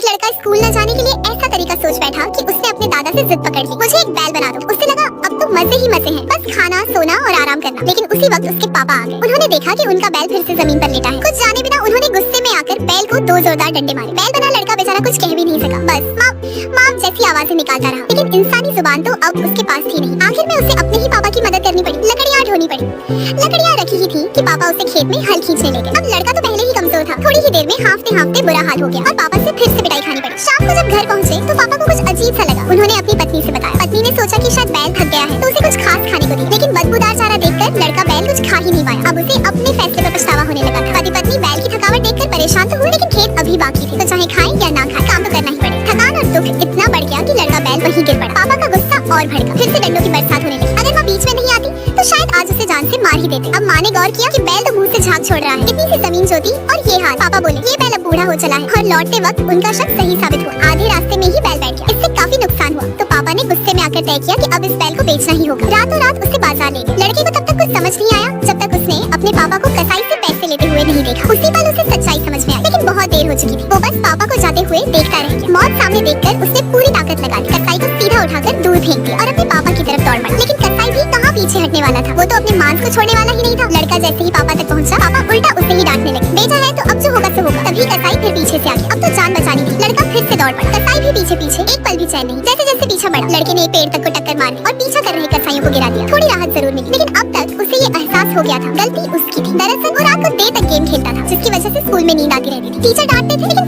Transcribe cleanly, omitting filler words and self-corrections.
लड़का स्कूल न जाने के लिए ऐसा तरीका सोच बैठा कि उसने अपने दादा से जिद पकड़ ली, मुझे एक बैल बना दो। उससे लगा अब तो मजे ही मजे हैं, बस खाना सोना और आराम करना। लेकिन उसी वक्त उसके पापा आ गए। उन्होंने देखा कि उनका बैल फिर से जमीन पर लेटा है। कुछ जाने बिना उन्होंने गुस्से में आकर बैल को 2 जोरदार डंडे मारे। बैल बना लड़का बेचारा कुछ कह भी नहीं सका, बस माम माम जैसी आवाजें निकालता रहा। लेकिन इंसानी जुबान तो अब उसके पास थी नहीं। आखिर में उसे अपने ही पापा की मदद करनी पड़ी। लकड़ियाँ ढोनी पड़ी। लकड़ियाँ रखी ही थी कि पापा उसे खेत में हल खींचने ले गए। अब लड़का तो पहले ही कमजोर था, थोड़ी ही देर में हांफते हांफते बुरा हाल हो गया और पापा से फिर से पिटाई खानी पड़ी। शाम को जब घर पहुंचे तो पापा को कुछ अजीब सा लगा। उन्होंने अपनी पत्नी से बताया। पत्नी ने सोचा कि शायद बैल थक गया है तो उसे कुछ खास खाने को दी, लेकिन बदबूदार चारा देखकर लड़का बैल कुछ खा ही नहीं पाया। अब उसे अपने फैसले पर पछतावा होने लगा था। पति पत्नी बैल की थकावट देखकर परेशान तो हुए, लेकिन खेत अभी बाकी थे, तो चाहे खाएं या ना खाएं काम तो करना ही पड़ेगा। थकान और दुख इतना बढ़ गया कि लड़का बैल वहीं गिर पड़ा। पापा का गुस्सा और भड़का, फिर से डंडों की बरसात होने लगी। अगर माँ बीच में नहीं आती तो शायद आज उसे जान से मार ही देते। अब माँ ने गौर किया कि बैल तो मुंह से झाग छोड़ रहा है। इतनी सी जमीन जोती और ये हाल। पापा बोले ये बैल अब बूढ़ा हो चला है। और लौटते वक्त उनका शक सही साबित हुआ। आधे रास्ते में ही बैल बैठ गया। इससे काफी नुकसान हुआ, तो पापा ने गुस्से में आकर तय किया कि अब इस बैल को बेचना ही होगा। रातों रात उसे बाजार ले गए। लड़के को तब तक कुछ समझ नहीं आया जब तक उसने अपने पापा को कसाई से पैसे लेते हुए नहीं देखा। उसी पल उसे सच्चाई समझ में आई, लेकिन बहुत देर हो चुकी थी। वो बस पापा को जाते हुए देखता रह गया। मौत सामने देखकर उसने पूरी ताकत लगा दी। कसाई को सीधा उठाकर दूर फेंक दिया और अपने पापा की तरफ दौड़ पड़ा। लेकिन कसाई भी कहाँ पीछे हटने वाला था। वो तो अपने मांस को छोड़ने वाला ही नहीं था। लड़का जैसे ही पापा तक पहुंचा, पापा उल्टा उसे ही डांटने लगे। बेटा है तो अब जो होगा सो होगा। तभी कसाई फिर पीछे से आ गया। अब तो जान बचानी थी। लड़का फिर से दौड़ पड़ा। कसाई भी पीछे पीछे, एक पल भी चैन नहीं। जैसे जैसे पीछा बढ़ा, लड़के ने एक पेड़ तक को टक्कर मारी और पीछा कर रहे कसाईयों को गिरा दिया। थोड़ी राहत जरूर मिली, लेकिन अब तक उसे ये एहसास हो गया था गलती उसकी थी। दरअसल वो रात को देर तक गेम खेलता था, जिसकी वजह से स्कूल में नींद आती रहती थी। टीचर डांटते थे लेकिन